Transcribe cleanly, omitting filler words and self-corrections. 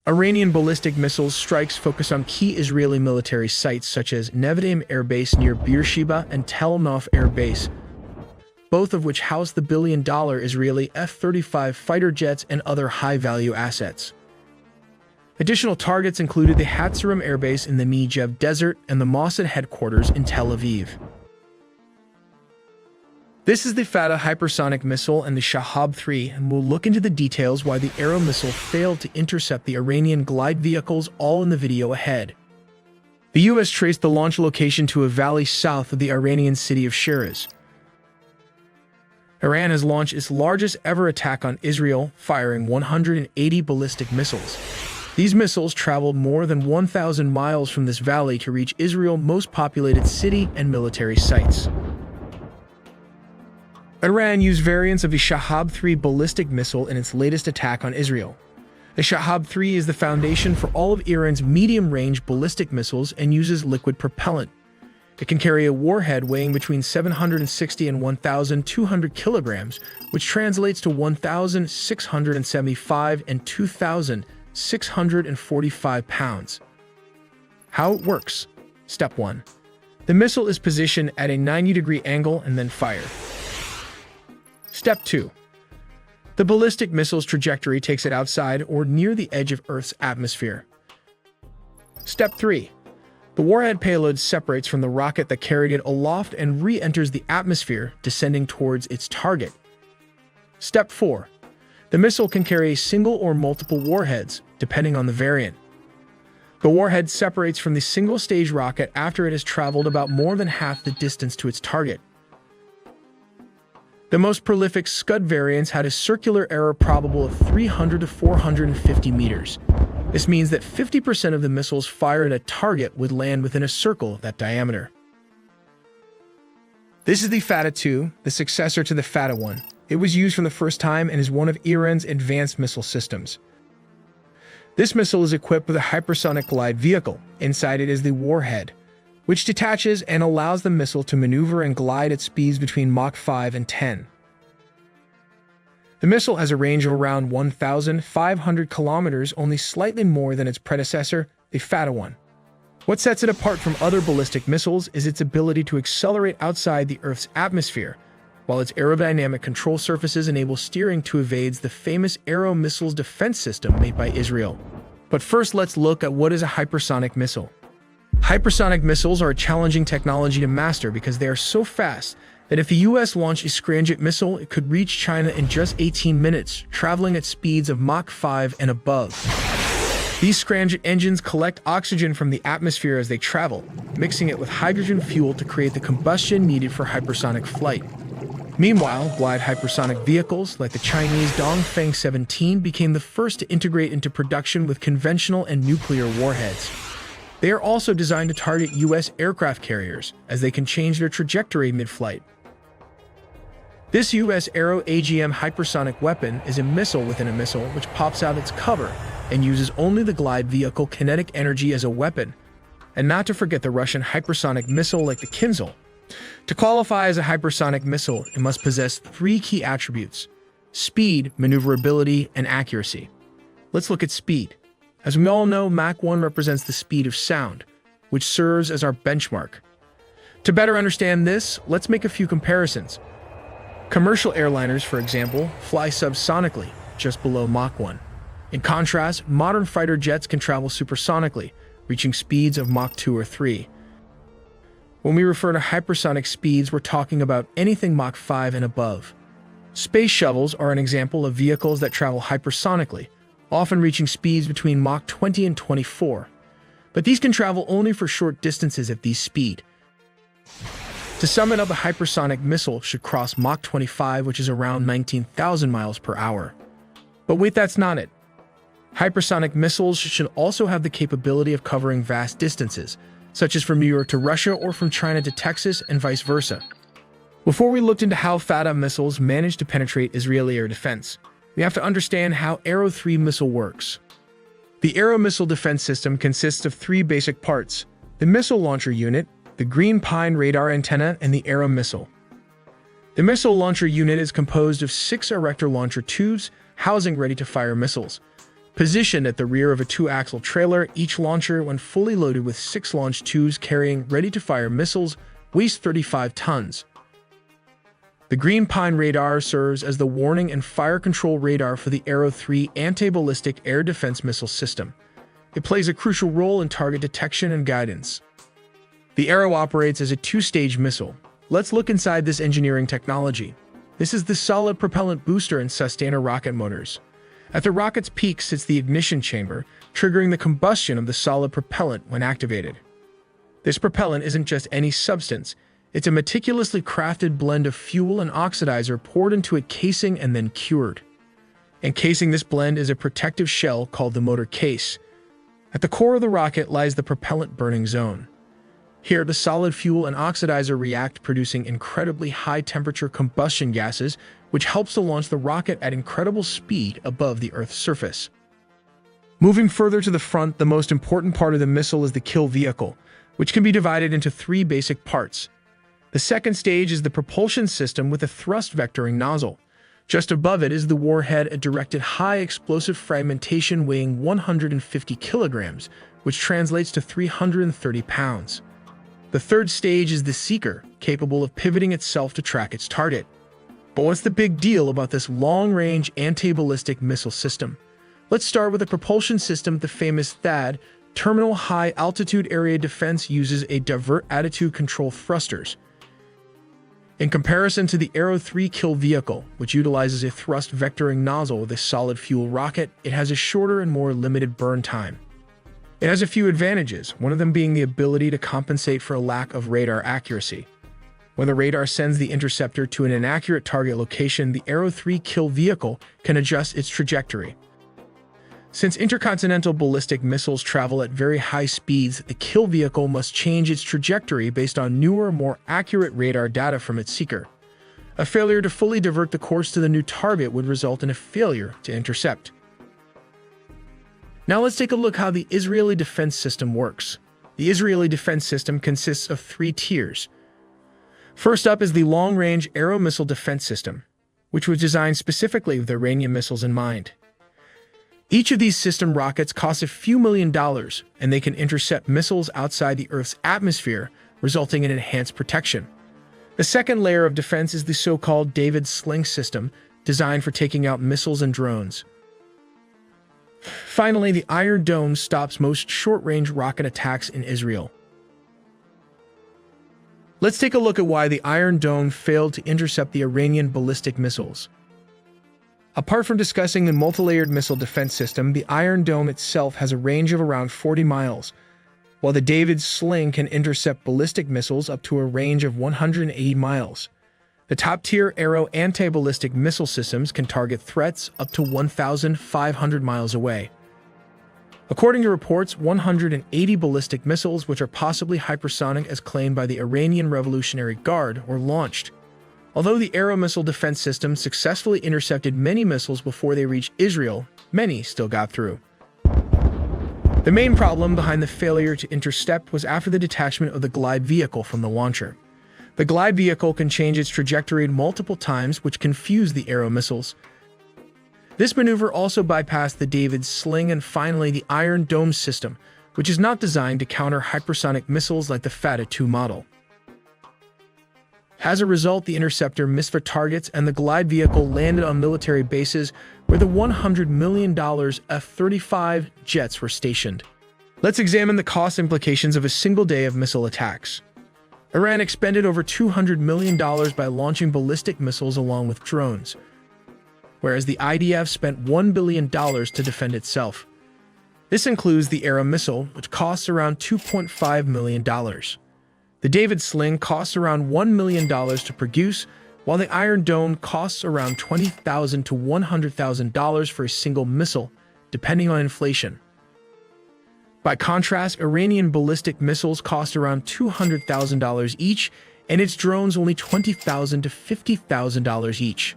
Iranian ballistic missiles strikes focus on key Israeli military sites such as Nevatim Air Base near Beersheba and Tel Nof Air Base, both of which house the billion-dollar Israeli F-35 fighter jets and other high-value assets. Additional targets included the Hatzerim Air Base in the Negev Desert and the Mossad headquarters in Tel Aviv. This is the Fatah hypersonic missile and the Shahab-3, and we'll look into the details why the Arrow missile failed to intercept the Iranian glide vehicles, all in the video ahead. The U.S. traced the launch location to a valley south of the Iranian city of Shiraz. Iran has launched its largest ever attack on Israel, firing 180 ballistic missiles. These missiles traveled more than 1,000 miles from this valley to reach Israel's most populated city and military sites. Iran used variants of the Shahab-3 ballistic missile in its latest attack on Israel. The Shahab-3 is the foundation for all of Iran's medium-range ballistic missiles and uses liquid propellant. It can carry a warhead weighing between 760 and 1,200 kilograms, which translates to 1,675 and 2,645 pounds. How it works. Step 1. The missile is positioned at a 90-degree angle and then fired. Step 2. The ballistic missile's trajectory takes it outside or near the edge of Earth's atmosphere. Step 3. The warhead payload separates from the rocket that carried it aloft and re-enters the atmosphere, descending towards its target. Step 4. The missile can carry a single or multiple warheads, depending on the variant. The warhead separates from the single-stage rocket after it has traveled about more than half the distance to its target. The most prolific Scud variants had a circular error probable of 300 to 450 meters. This means that 50% of the missiles fired at a target would land within a circle of that diameter. This is the Fatah 2, the successor to the Fatah 1. It was used for the first time and is one of Iran's advanced missile systems. This missile is equipped with a hypersonic glide vehicle. Inside it is the warhead, which detaches and allows the missile to maneuver and glide at speeds between Mach 5 and 10. The missile has a range of around 1,500 kilometers, only slightly more than its predecessor, the Fatah 1. What sets it apart from other ballistic missiles is its ability to accelerate outside the Earth's atmosphere, while its aerodynamic control surfaces enable steering to evade the famous Arrow missile's defense system made by Israel. But first, let's look at what is a hypersonic missile. Hypersonic missiles are a challenging technology to master because they are so fast that if the U.S. launched a Scramjet missile, it could reach China in just 18 minutes, traveling at speeds of Mach 5 and above. These Scramjet engines collect oxygen from the atmosphere as they travel, mixing it with hydrogen fuel to create the combustion needed for hypersonic flight. Meanwhile, glide hypersonic vehicles like the Chinese Dongfeng 17 became the first to integrate into production with conventional and nuclear warheads. They are also designed to target U.S. aircraft carriers, as they can change their trajectory mid-flight. This U.S. Arrow AGM hypersonic weapon is a missile within a missile which pops out its cover and uses only the glide vehicle kinetic energy as a weapon, and not to forget the Russian hypersonic missile like the Kinzhal. To qualify as a hypersonic missile, it must possess 3 key attributes: speed, maneuverability, and accuracy. Let's look at speed. As we all know, Mach 1 represents the speed of sound, which serves as our benchmark. To better understand this, let's make a few comparisons. Commercial airliners, for example, fly subsonically, just below Mach 1. In contrast, modern fighter jets can travel supersonically, reaching speeds of Mach 2 or 3. When we refer to hypersonic speeds, we're talking about anything Mach 5 and above. Space shuttles are an example of vehicles that travel hypersonically, often reaching speeds between Mach 20 and 24. But these can travel only for short distances at this speed. To sum it up, a hypersonic missile should cross Mach 25, which is around 19,000 miles per hour. But wait, that's not it. Hypersonic missiles should also have the capability of covering vast distances, such as from New York to Russia or from China to Texas and vice versa. Before we looked into how Fatah missiles managed to penetrate Israeli air defense, we have to understand how Arrow 3 missile works. The Arrow missile defense system consists of 3 basic parts: the missile launcher unit, the Green Pine radar antenna, and the Arrow missile. The missile launcher unit is composed of 6 erector launcher tubes, housing ready-to-fire missiles. Positioned at the rear of a two-axle trailer, each launcher, when fully loaded with 6 launch tubes carrying ready-to-fire missiles, weighs 35 tons. The Green Pine radar serves as the warning and fire control radar for the Arrow 3 anti-ballistic air defense missile system. It plays a crucial role in target detection and guidance. The Arrow operates as a 2-stage missile. Let's look inside this engineering technology. This is the solid propellant booster and sustainer rocket motors. At the rocket's peak sits the ignition chamber, triggering the combustion of the solid propellant when activated. This propellant isn't just any substance. It's a meticulously crafted blend of fuel and oxidizer poured into a casing and then cured. Encasing this blend is a protective shell called the motor case. At the core of the rocket lies the propellant burning zone. Here, the solid fuel and oxidizer react, producing incredibly high-temperature combustion gases, which helps to launch the rocket at incredible speed above the Earth's surface. Moving further to the front, the most important part of the missile is the kill vehicle, which can be divided into 3 basic parts. The second stage is the propulsion system with a thrust vectoring nozzle. Just above it is the warhead, a directed high-explosive fragmentation weighing 150 kilograms, which translates to 330 pounds. The third stage is the seeker, capable of pivoting itself to track its target. But what's the big deal about this long-range anti-ballistic missile system? Let's start with the propulsion system. The famous THAAD, Terminal High Altitude Area Defense, uses a divert attitude control thrusters. In comparison to the Arrow 3 kill vehicle, which utilizes a thrust vectoring nozzle with a solid fuel rocket, it has a shorter and more limited burn time. It has a few advantages, one of them being the ability to compensate for a lack of radar accuracy. When the radar sends the interceptor to an inaccurate target location, the Arrow 3 kill vehicle can adjust its trajectory. Since intercontinental ballistic missiles travel at very high speeds, the kill vehicle must change its trajectory based on newer, more accurate radar data from its seeker. A failure to fully divert the course to the new target would result in a failure to intercept. Now let's take a look how the Israeli defense system works. The Israeli defense system consists of 3 tiers. First up is the long-range Arrow missile defense system, which was designed specifically with Iranian missiles in mind. Each of these system rockets costs a few $1,000,000, and they can intercept missiles outside the Earth's atmosphere, resulting in enhanced protection. The second layer of defense is the so-called David Sling system, designed for taking out missiles and drones. Finally, the Iron Dome stops most short-range rocket attacks in Israel. Let's take a look at why the Iron Dome failed to intercept the Iranian ballistic missiles. Apart from discussing the multi-layered missile defense system, the Iron Dome itself has a range of around 40 miles, while the David Sling can intercept ballistic missiles up to a range of 180 miles. The top-tier Arrow anti-ballistic missile systems can target threats up to 1,500 miles away. According to reports, 180 ballistic missiles, which are possibly hypersonic as claimed by the Iranian Revolutionary Guard, were launched. Although the Arrow missile defense system successfully intercepted many missiles before they reached Israel, many still got through. The main problem behind the failure to intercept was after the detachment of the glide vehicle from the launcher. The glide vehicle can change its trajectory multiple times, which confused the Arrow missiles. This maneuver also bypassed the David Sling and finally the Iron Dome system, which is not designed to counter hypersonic missiles like the Fatah II model. As a result, the interceptor missed their targets and the glide vehicle landed on military bases where the $100 million F-35 jets were stationed. Let's examine the cost implications of a single day of missile attacks. Iran expended over $200 million by launching ballistic missiles along with drones, whereas the IDF spent $1 billion to defend itself. This includes the Arrow missile, which costs around $2.5 million. The David Sling costs around $1 million to produce, while the Iron Dome costs around $20,000 to $100,000 for a single missile, depending on inflation. By contrast, Iranian ballistic missiles cost around $200,000 each, and its drones only $20,000 to $50,000 each.